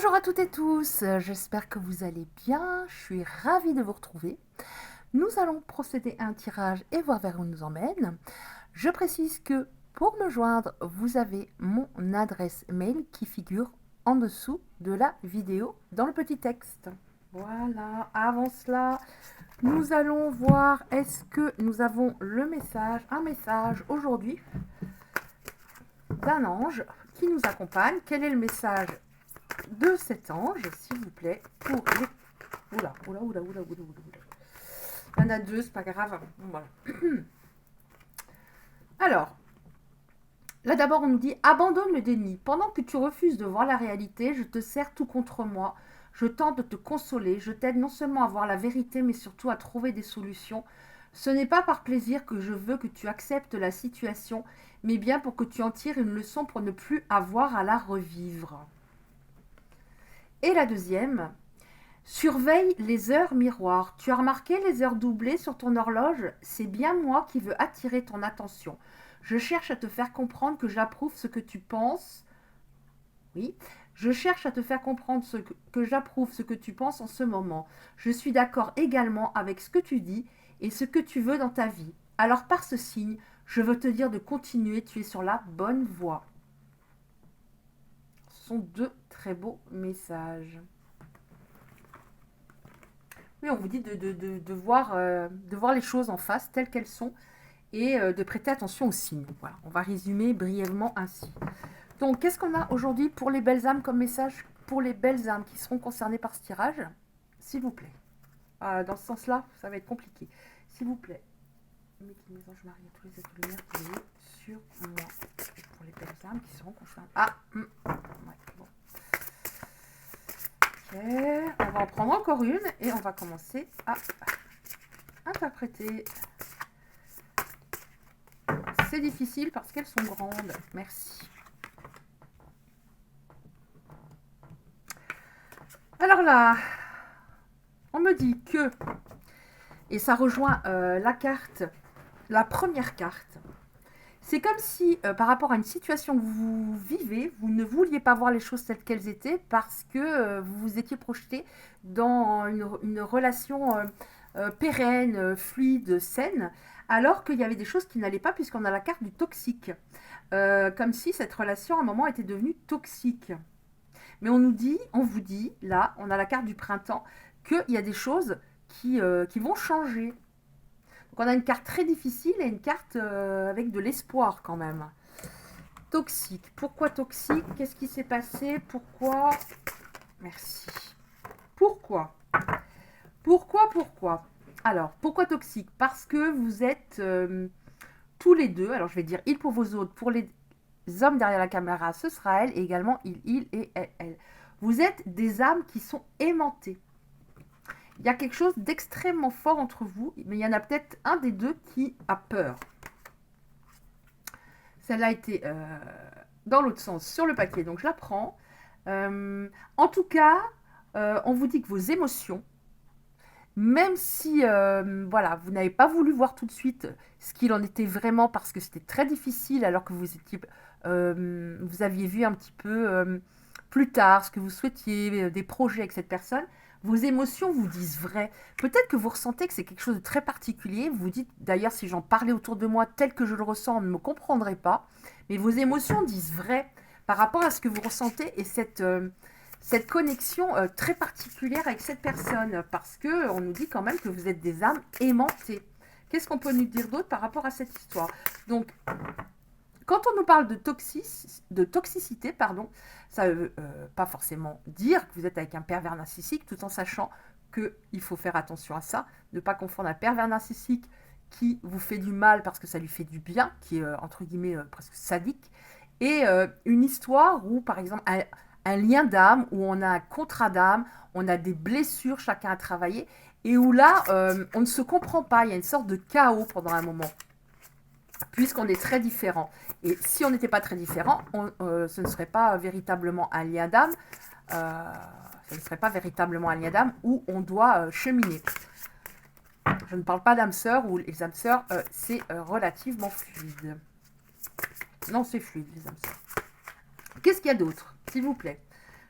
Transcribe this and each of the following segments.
Bonjour à toutes et tous, j'espère que vous allez bien, je suis ravie de vous retrouver. Nous allons procéder à un tirage et voir vers où il nous emmène. Je précise que pour me joindre, vous avez mon adresse mail qui figure en dessous de la vidéo dans le petit texte. Voilà, avant cela, nous allons voir est-ce que nous avons un message aujourd'hui d'un ange qui nous accompagne. Quel est le message de cet ange, s'il vous plaît, pour les... Oula. Il y en a deux, c'est pas grave. Voilà. Alors, là d'abord on nous dit « Abandonne le déni. Pendant que tu refuses de voir la réalité, je te sers tout contre moi. Je tente de te consoler. Je t'aide non seulement à voir la vérité, mais surtout à trouver des solutions. Ce n'est pas par plaisir que je veux que tu acceptes la situation, mais bien pour que tu en tires une leçon pour ne plus avoir à la revivre. » Et la deuxième, surveille les heures miroirs. Tu as remarqué les heures doublées sur ton horloge? C'est bien moi qui veux attirer ton attention. Je cherche à te faire comprendre que j'approuve ce que tu penses. Oui. Je cherche à te faire comprendre que j'approuve ce que tu penses en ce moment. Je suis d'accord également avec ce que tu dis et ce que tu veux dans ta vie. Alors par ce signe, je veux te dire de continuer, tu es sur la bonne voie. Ce sont deux très beaux messages. Oui, on vous dit de voir les choses en face, telles qu'elles sont, et de prêter attention aux signes. Voilà, on va résumer brièvement ainsi. Donc, qu'est-ce qu'on a aujourd'hui pour les belles âmes comme message pour les belles âmes qui seront concernées par ce tirage? S'il vous plaît. Dans ce sens-là, ça va être compliqué. S'il vous plaît. Mais qui mes anges Marie, tous les êtres de lumière qui veillent sur moi. Pour les belles âmes qui seront concernées. Ouais, bon. Ok, on va en prendre encore une et on va commencer à interpréter. C'est difficile parce qu'elles sont grandes. Merci. Alors là, on me dit que, et ça rejoint la carte, la première carte, c'est comme si par rapport à une situation que vous vivez, vous ne vouliez pas voir les choses telles qu'elles étaient parce que vous vous étiez projeté dans une relation pérenne, fluide, saine, alors qu'il y avait des choses qui n'allaient pas puisqu'on a la carte du toxique. Comme si cette relation à un moment était devenue toxique. Mais on vous dit, là, on a la carte du printemps, qu'il y a des choses qui vont changer. Donc on a une carte très difficile et une carte avec de l'espoir quand même. Toxique. Pourquoi toxique? Qu'est-ce qui s'est passé? Pourquoi? Merci. Pourquoi? Pourquoi? Alors, pourquoi toxique? Parce que vous êtes tous les deux, alors je vais dire il pour vos autres, pour les hommes derrière la caméra, ce sera elle, et également il et elle. Vous êtes des âmes qui sont aimantées. Il y a quelque chose d'extrêmement fort entre vous, mais il y en a peut-être un des deux qui a peur. Celle-là a été dans l'autre sens, sur le papier, donc je la prends. En tout cas, on vous dit que vos émotions, même si voilà, vous n'avez pas voulu voir tout de suite ce qu'il en était vraiment parce que c'était très difficile alors que vous aviez vu un petit peu plus tard ce que vous souhaitiez, des projets avec cette personne, vos émotions vous disent vrai. Peut-être que vous ressentez que c'est quelque chose de très particulier. Vous vous dites, d'ailleurs, si j'en parlais autour de moi tel que je le ressens, on ne me comprendrait pas. Mais vos émotions disent vrai par rapport à ce que vous ressentez et cette connexion très particulière avec cette personne, parce qu'on nous dit quand même que vous êtes des âmes aimantées. Qu'est-ce qu'on peut nous dire d'autre par rapport à cette histoire? Donc, quand on nous parle de toxicité, ça ne veut pas forcément dire que vous êtes avec un pervers narcissique, tout en sachant qu'il faut faire attention à ça, ne pas confondre un pervers narcissique qui vous fait du mal parce que ça lui fait du bien, qui est entre guillemets presque sadique, et une histoire où, par exemple, un lien d'âme, où on a un contrat d'âme, on a des blessures chacun à travailler, et où là, on ne se comprend pas, il y a une sorte de chaos pendant un moment, puisqu'on est très différents. Et si on n'était pas très différents, ce ne serait pas véritablement un lien d'âme, où on doit cheminer. Je ne parle pas d'âme sœur, où les âmes sœurs, c'est relativement fluide. Non, c'est fluide, les âmes sœurs. Qu'est-ce qu'il y a d'autre, s'il vous plaît?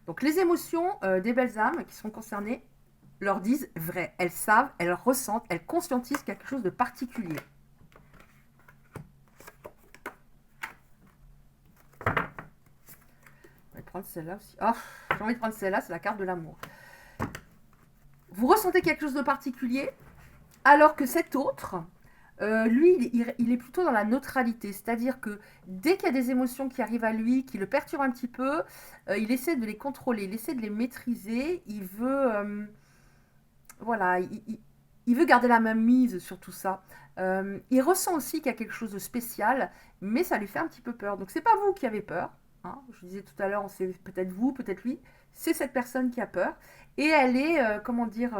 Donc les émotions des belles âmes qui sont concernées leur disent vrai. Elles savent, elles ressentent, elles conscientisent quelque chose de particulier. Je vais prendre celle-là aussi. Oh, j'ai envie de prendre celle-là, c'est la carte de l'amour. Vous ressentez quelque chose de particulier, alors que cet autre, lui, il est plutôt dans la neutralité. C'est-à-dire que dès qu'il y a des émotions qui arrivent à lui, qui le perturbent un petit peu, il essaie de les contrôler, il essaie de les maîtriser. Il veut, voilà, il veut garder la main mise sur tout ça. Il ressent aussi qu'il y a quelque chose de spécial, mais ça lui fait un petit peu peur. Donc c'est pas vous qui avez peur. Hein. Je disais tout à l'heure, c'est peut-être vous, peut-être lui. C'est cette personne qui a peur. Et elle est, comment dire,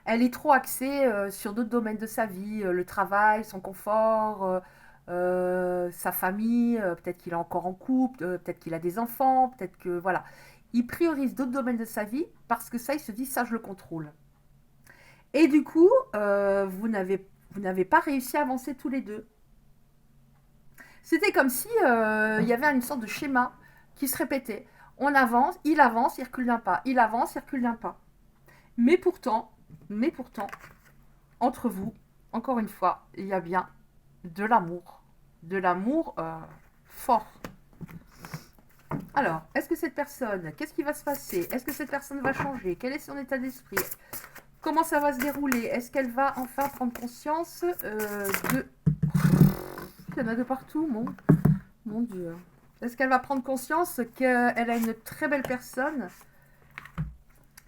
elle est trop axée sur d'autres domaines de sa vie, le travail, son confort, sa famille, peut-être qu'il est encore en couple, peut-être qu'il a des enfants, peut-être que voilà. Il priorise d'autres domaines de sa vie parce que ça, il se dit ça, je le contrôle. Et du coup, vous n'avez pas réussi à avancer tous les deux. C'était comme si il y avait une sorte de schéma qui se répétait. On avance, il recule d'un pas. Il avance, il recule d'un pas. Mais pourtant, entre vous, encore une fois, il y a bien de l'amour. De l'amour fort. Alors, est-ce que cette personne, qu'est-ce qui va se passer? Est-ce que cette personne va changer? Quel est son état d'esprit? Comment ça va se dérouler? Est-ce qu'elle va enfin prendre conscience de... Il y en a de partout, mon Dieu. Est-ce qu'elle va prendre conscience qu'elle a une très belle personne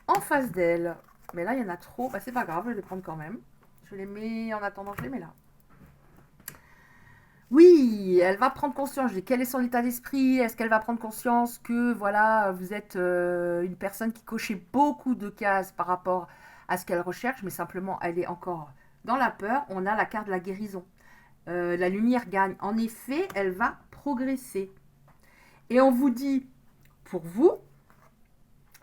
en face d'elle? Mais là, il y en a trop. Bah, c'est pas grave, je vais les prendre quand même. Je les mets en attendant, je les mets là. Oui, elle va prendre conscience. Quel est son état d'esprit? Est-ce qu'elle va prendre conscience que voilà, vous êtes une personne qui cochait beaucoup de cases par rapport à ce qu'elle recherche, mais simplement elle est encore dans la peur. On a la carte de la guérison. La lumière gagne. En effet, elle va progresser. Et on vous dit, pour vous,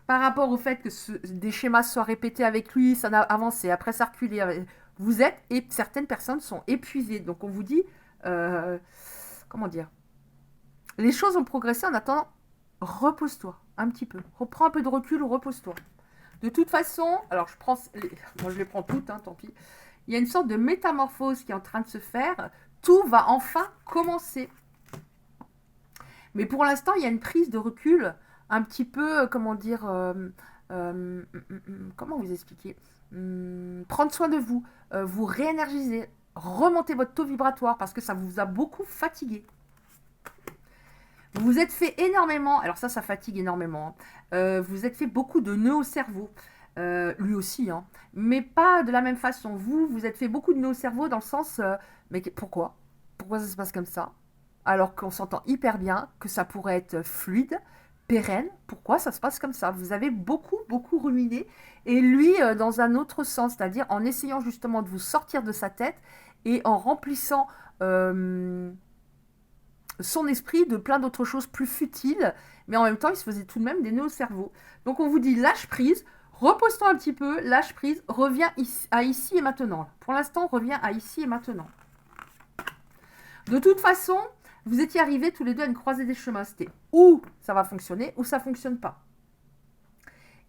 par rapport au fait que des schémas soient répétés avec lui, ça a avancé, après ça a reculé, vous êtes, et certaines personnes sont épuisées. Donc on vous dit, comment dire, les choses ont progressé. En attendant, repose-toi un petit peu. Reprends un peu de recul ou repose-toi. De toute façon, alors moi je les prends toutes, hein, tant pis. Il y a une sorte de métamorphose qui est en train de se faire. Tout va enfin commencer. Mais pour l'instant, il y a une prise de recul un petit peu, comment dire, comment vous expliquer, prendre soin de vous, vous réénergiser, remonter votre taux vibratoire parce que ça vous a beaucoup fatigué. Vous vous êtes fait énormément, alors ça fatigue énormément, hein. Vous êtes fait beaucoup de nœuds au cerveau, lui aussi, hein, mais pas de la même façon. Vous êtes fait beaucoup de nœuds au cerveau dans le sens, mais pourquoi? Pourquoi ça se passe comme ça? Alors qu'on s'entend hyper bien, que ça pourrait être fluide, pérenne. Pourquoi ça se passe comme ça? Vous avez beaucoup, beaucoup ruminé, et lui dans un autre sens, c'est-à-dire en essayant justement de vous sortir de sa tête et en remplissant son esprit de plein d'autres choses plus futiles, mais en même temps, il se faisait tout de même des nœuds au cerveau. Donc on vous dit lâche prise, repose-toi un petit peu, lâche prise, reviens à ici et maintenant. Pour l'instant, reviens à ici et maintenant. De toute façon, vous étiez arrivés tous les deux à une croisée des chemins. C'était ou ça va fonctionner, ou ça fonctionne pas.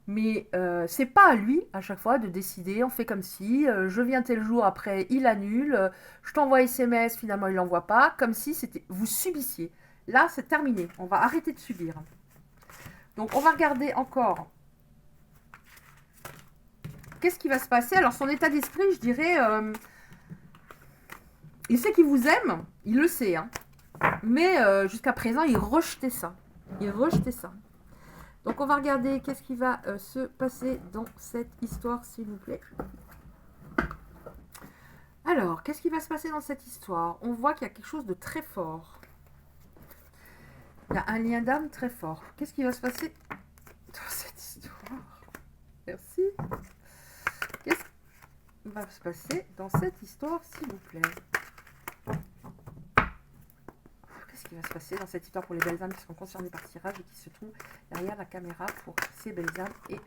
Mais c'est pas à lui, à chaque fois, de décider. On fait comme si, je viens tel jour, après il annule, je t'envoie SMS, finalement il l'envoie pas, comme si c'était vous subissiez. Là, c'est terminé. On va arrêter de subir. Donc, on va regarder encore. Qu'est-ce qui va se passer? Alors, son état d'esprit, je dirais, il sait qu'il vous aime, il le sait, hein. Mais jusqu'à présent, il rejetait ça. Il rejetait ça. Donc on va regarder qu'est-ce qui va se passer dans cette histoire, s'il vous plaît. Alors, qu'est-ce qui va se passer dans cette histoire? On voit qu'il y a quelque chose de très fort. Il y a un lien d'âme très fort. Qu'est-ce qui va se passer dans cette histoire? Merci. Qu'est-ce qui va se passer dans cette histoire, s'il vous plaît? Qu'est-ce qui va se passer dans cette histoire pour les belles âmes qui sont concernées par tirage et qui se trouvent derrière la caméra pour ces belles âmes et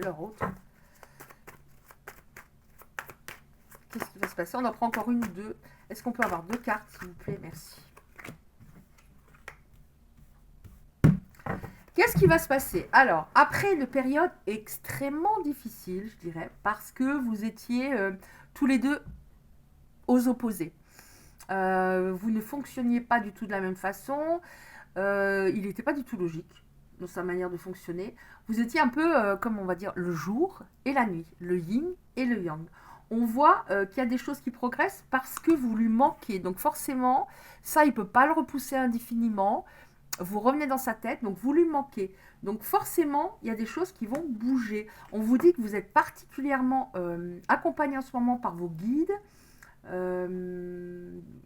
leur hôte? Qu'est-ce qui va se passer? On en prend encore une ou deux. Est-ce qu'on peut avoir deux cartes, s'il vous plaît? Merci. Qu'est-ce qui va se passer? Alors, après une période extrêmement difficile, je dirais, parce que vous étiez tous les deux aux opposés. Vous ne fonctionniez pas du tout de la même façon. Il n'était pas du tout logique dans sa manière de fonctionner. Vous étiez un peu, comme on va dire, le jour et la nuit, le yin et le yang. On voit qu'il y a des choses qui progressent parce que vous lui manquez. Donc forcément, ça, il ne peut pas le repousser indéfiniment. Vous revenez dans sa tête, donc vous lui manquez. Donc forcément, il y a des choses qui vont bouger. On vous dit que vous êtes particulièrement accompagné en ce moment par vos guides,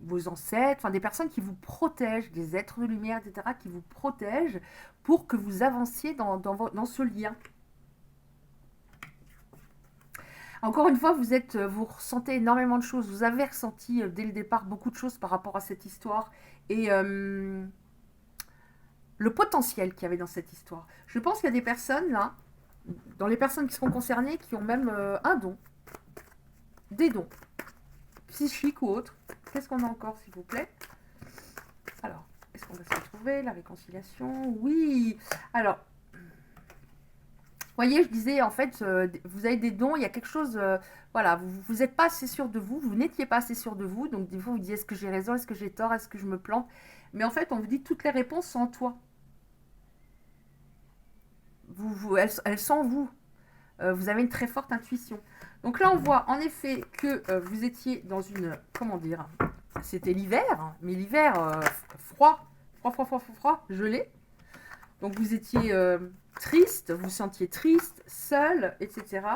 vos ancêtres, enfin des personnes qui vous protègent, des êtres de lumière, etc., qui vous protègent pour que vous avanciez dans ce lien. Encore une fois, vous ressentez énormément de choses. Vous avez ressenti dès le départ beaucoup de choses par rapport à cette histoire et le potentiel qu'il y avait dans cette histoire. Je pense qu'il y a des personnes là, dans les personnes qui seront concernées, qui ont même un don, des dons, psychiques ou autres. Qu'est-ce qu'on a encore, s'il vous plaît? Alors, est-ce qu'on va se retrouver? La réconciliation? Oui. Alors, voyez, je disais, en fait, vous avez des dons, il y a quelque chose, voilà, vous n'êtes pas assez sûr de vous, vous n'étiez pas assez sûr de vous, donc des fois vous dites, est-ce que j'ai raison, est-ce que j'ai tort, est-ce que je me plante? Mais en fait, on vous dit, toutes les réponses sont en toi. Elles sont en vous. Vous avez une très forte intuition. Donc là, on voit en effet que vous étiez dans une, comment dire, c'était l'hiver, mais l'hiver froid, gelé. Donc vous étiez triste, vous sentiez triste, seul, etc.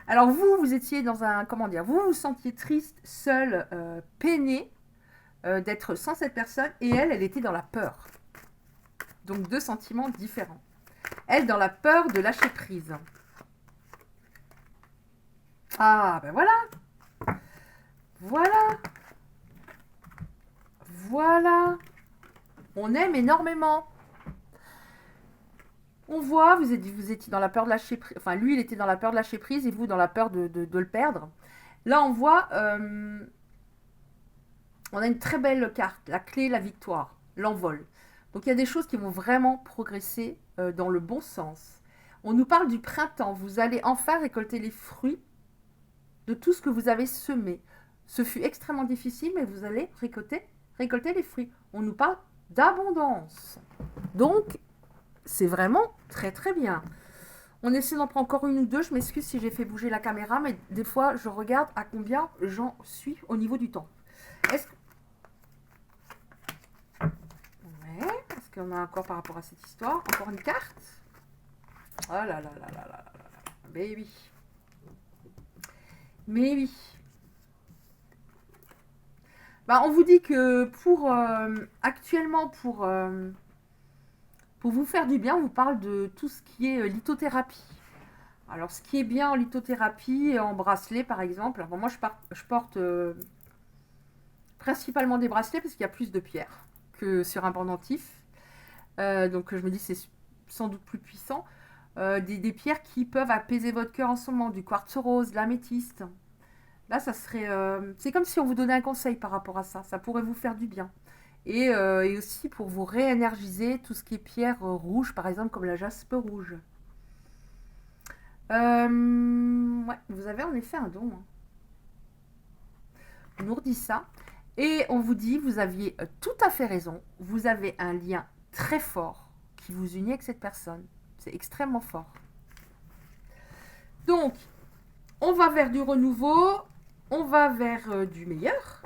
Alors vous étiez dans un, comment dire, vous sentiez triste, seul, peiné d'être sans cette personne, et elle était dans la peur. Donc deux sentiments différents. Elle dans la peur de lâcher prise. Ah, ben voilà. Voilà. Voilà. On aime énormément. On voit, vous étiez dans la peur de lâcher prise. Enfin, lui, il était dans la peur de lâcher prise et vous dans la peur de le perdre. Là, on voit, on a une très belle carte. La clé, la victoire, l'envol. Donc, il y a des choses qui vont vraiment progresser dans le bon sens. On nous parle du printemps. Vous allez enfin récolter les fruits de tout ce que vous avez semé. Ce fut extrêmement difficile, mais vous allez récolter les fruits. On nous parle d'abondance. Donc, c'est vraiment très très bien. On essaie d'en prendre encore une ou deux. Je m'excuse si j'ai fait bouger la caméra, mais des fois, je regarde à combien j'en suis au niveau du temps. Est-ce qu'on a encore par rapport à cette histoire? Encore une carte? Oh là là là là là là là. Mais oui. Mais oui. Bah, on vous dit que actuellement, pour vous faire du bien, on vous parle de tout ce qui est lithothérapie. Alors, ce qui est bien en lithothérapie, en bracelet par exemple, alors, moi je porte principalement des bracelets parce qu'il y a plus de pierres que sur un pendentif. Donc je me dis c'est sans doute plus puissant. Des pierres qui peuvent apaiser votre cœur en ce moment, du quartz rose, de l'améthyste. Là, ça serait. C'est comme si on vous donnait un conseil par rapport à ça. Ça pourrait vous faire du bien. Et aussi pour vous réénergiser, tout ce qui est pierre rouge, par exemple, comme la jaspe rouge. Ouais, vous avez en effet un don. Hein. On nous redit ça. Et on vous dit, vous aviez tout à fait raison. Vous avez un lien très fort qui vous unit avec cette personne. C'est extrêmement fort. Donc, on va vers du renouveau. On va vers du meilleur.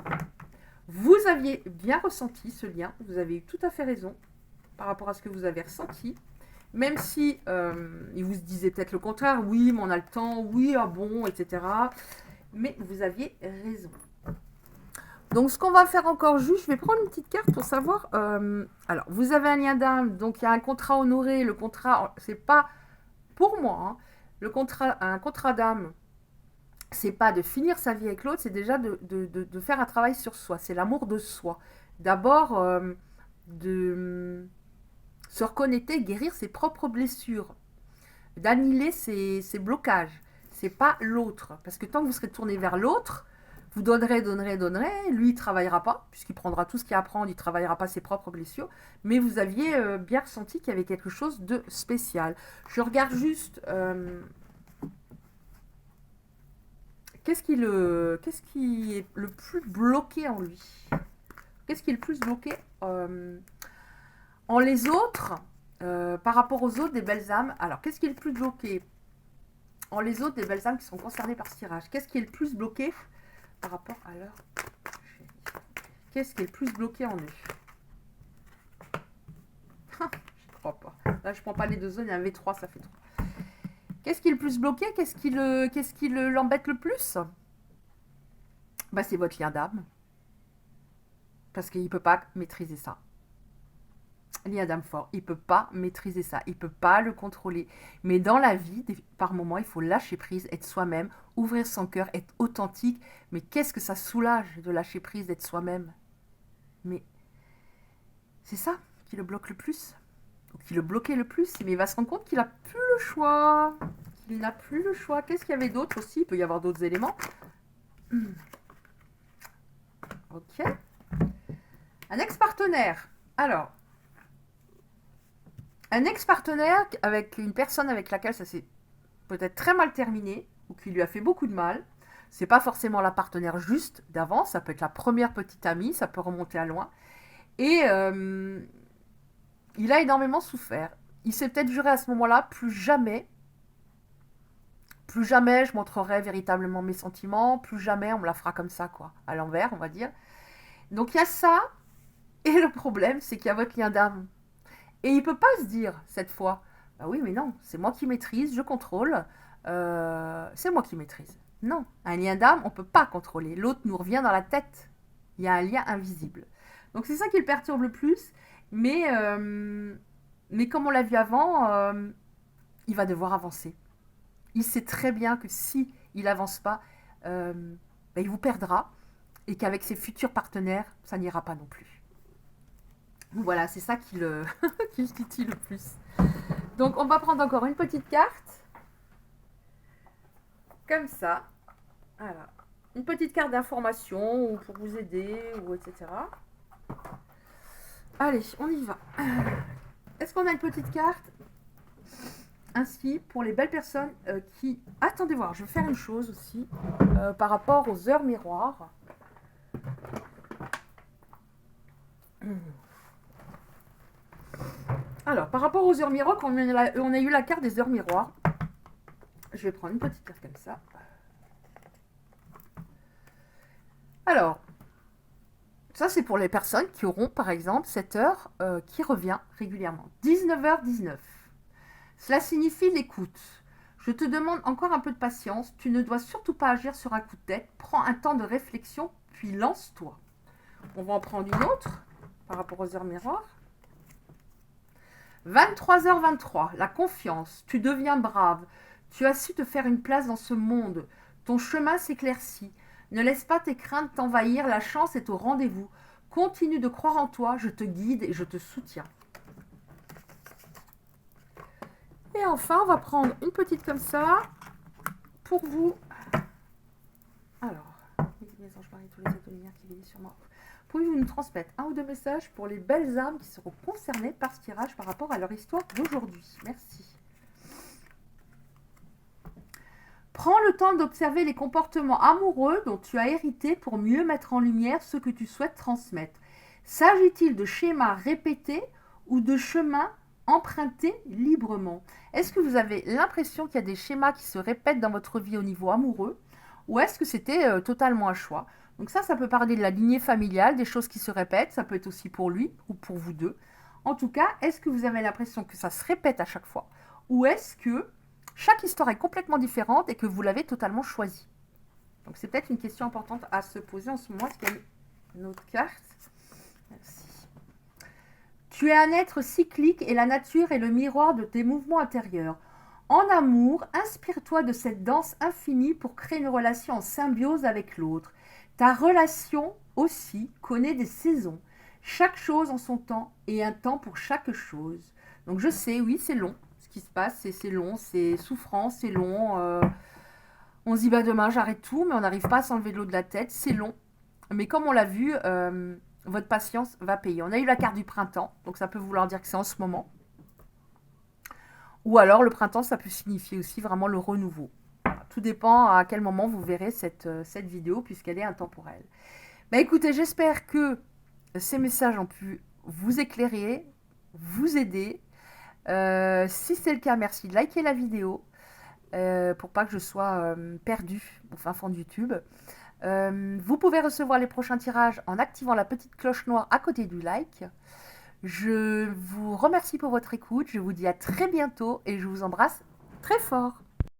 Vous aviez bien ressenti ce lien. Vous avez eu tout à fait raison par rapport à ce que vous avez ressenti. Même si il vous disait peut-être le contraire. Oui, mais on a le temps. Oui, ah bon, etc. Mais vous aviez raison. Donc, ce qu'on va faire encore juste, je vais prendre une petite carte pour savoir. Alors, vous avez un lien d'âme, donc il y a un contrat honoré. Le contrat, c'est pas pour moi. Hein, un contrat d'âme, c'est pas de finir sa vie avec l'autre, c'est déjà de faire un travail sur soi. C'est l'amour de soi. D'abord, de se reconnecter, guérir ses propres blessures, d'annihiler ses blocages. C'est pas l'autre, parce que tant que vous serez tourné vers l'autre, Vous donnerez, donnerez, donnerez. Lui, il ne travaillera pas, puisqu'il prendra tout ce qu'il y a à prendre, il ne travaillera pas ses propres blessures. Mais vous aviez bien ressenti qu'il y avait quelque chose de spécial. Je regarde juste... qu'est-ce qui est le plus bloqué en lui? Qu'est-ce qui est le plus bloqué en les autres, par rapport aux autres des belles âmes? Alors, qu'est-ce qui est le plus bloqué en les autres des belles âmes qui sont concernées par ce tirage? Qu'est-ce qui est le plus bloqué par rapport à leur... Qu'est-ce qui est le plus bloqué en eux? Je ne crois pas. Là, je ne prends pas les deux zones, il y en avait trois, ça fait trois. Qu'est-ce qui est le plus bloqué? Qu'est-ce qui l'embête le plus? Bah, c'est votre lien d'âme. Parce qu'il ne peut pas maîtriser ça. Lien d'âme fort, il ne peut pas maîtriser ça, il ne peut pas le contrôler. Mais dans la vie, par moments, il faut lâcher prise, être soi-même, ouvrir son cœur, être authentique. Mais qu'est-ce que ça soulage de lâcher prise, d'être soi-même? Mais c'est ça qui le bloque le plus, ou qui le bloquait le plus. Mais il va se rendre compte qu'il n'a plus le choix. Il n'a plus le choix. Qu'est-ce qu'il y avait d'autre aussi? Il peut y avoir d'autres éléments. Ok. Un ex-partenaire. Alors, un ex-partenaire avec une personne avec laquelle ça s'est peut-être très mal terminé, ou qui lui a fait beaucoup de mal. C'est pas forcément la partenaire juste d'avant, ça peut être la première petite amie, ça peut remonter à loin. Et il a énormément souffert. Il s'est peut-être juré à ce moment-là, plus jamais je montrerai véritablement mes sentiments, plus jamais on me la fera comme ça, quoi, à l'envers, on va dire. Donc il y a ça, et le problème, c'est qu'il y a votre lien d'âme. Et il ne peut pas se dire, cette fois, bah oui, mais non, c'est moi qui maîtrise, je contrôle, c'est moi qui maîtrise. Non, un lien d'âme, on ne peut pas contrôler. L'autre nous revient dans la tête. Il y a un lien invisible. Donc c'est ça qui le perturbe le plus. Mais comme on l'a vu avant, il va devoir avancer. Il sait très bien que si il n'avance pas, bah, il vous perdra. Et qu'avec ses futurs partenaires, ça n'ira pas non plus. Voilà, c'est ça qui le titille le plus. Donc on va prendre encore une petite carte. Comme ça. Voilà. Une petite carte d'information ou pour vous aider, ou etc. Allez, on y va. Est-ce qu'on a une petite carte? Ainsi, pour les belles personnes qui... Attendez voir, je vais faire une chose aussi par rapport aux heures miroirs. Alors, par rapport aux heures miroirs, on a eu la carte des heures miroirs. Je vais prendre une petite carte comme ça. Alors, ça c'est pour les personnes qui auront par exemple cette heure qui revient régulièrement. 19h19. Cela signifie l'écoute. Je te demande encore un peu de patience. Tu ne dois surtout pas agir sur un coup de tête. Prends un temps de réflexion, puis lance-toi. On va en prendre une autre par rapport aux heures miroirs. 23h23, la confiance. Tu deviens brave. Tu as su te faire une place dans ce monde. Ton chemin s'éclaircit. Ne laisse pas tes craintes t'envahir. La chance est au rendez-vous. Continue de croire en toi. Je te guide et je te soutiens. Et enfin, on va prendre une petite comme ça pour vous. Alors, mes anges Marie, tous les êtres de lumière qui veillent sur moi. Pouvez-vous nous transmettre un ou deux messages pour les belles âmes qui seront concernées par ce tirage par rapport à leur histoire d'aujourd'hui? Merci. Prends le temps d'observer les comportements amoureux dont tu as hérité pour mieux mettre en lumière ce que tu souhaites transmettre. S'agit-il de schémas répétés ou de chemins empruntés librement? Est-ce que vous avez l'impression qu'il y a des schémas qui se répètent dans votre vie au niveau amoureux, ou est-ce que c'était totalement un choix? Donc ça peut parler de la lignée familiale, des choses qui se répètent, ça peut être aussi pour lui ou pour vous deux. En tout cas, est-ce que vous avez l'impression que ça se répète à chaque fois, ou est-ce que chaque histoire est complètement différente et que vous l'avez totalement choisie? Donc c'est peut-être une question importante à se poser en ce moment. Est-ce qu'il y a une autre carte? Merci. Tu es un être cyclique et la nature est le miroir de tes mouvements intérieurs. En amour, inspire-toi de cette danse infinie pour créer une relation en symbiose avec l'autre. Ta relation aussi connaît des saisons. Chaque chose en son temps et un temps pour chaque chose. Donc je sais, oui, c'est long ce qui se passe, c'est long, c'est souffrant, c'est long. On se dit, bah demain j'arrête tout, mais on n'arrive pas à s'enlever de l'eau de la tête, c'est long. Mais comme on l'a vu, votre patience va payer. On a eu la carte du printemps, donc ça peut vouloir dire que c'est en ce moment. Ou alors le printemps, ça peut signifier aussi vraiment le renouveau. Tout dépend à quel moment vous verrez cette vidéo, puisqu'elle est intemporelle. Mais écoutez, j'espère que ces messages ont pu vous éclairer, vous aider. Si c'est le cas, merci de liker la vidéo pour pas que je sois perdue au fin fond de YouTube. Vous pouvez recevoir les prochains tirages en activant la petite cloche noire à côté du like. Je vous remercie pour votre écoute, je vous dis à très bientôt et je vous embrasse très fort.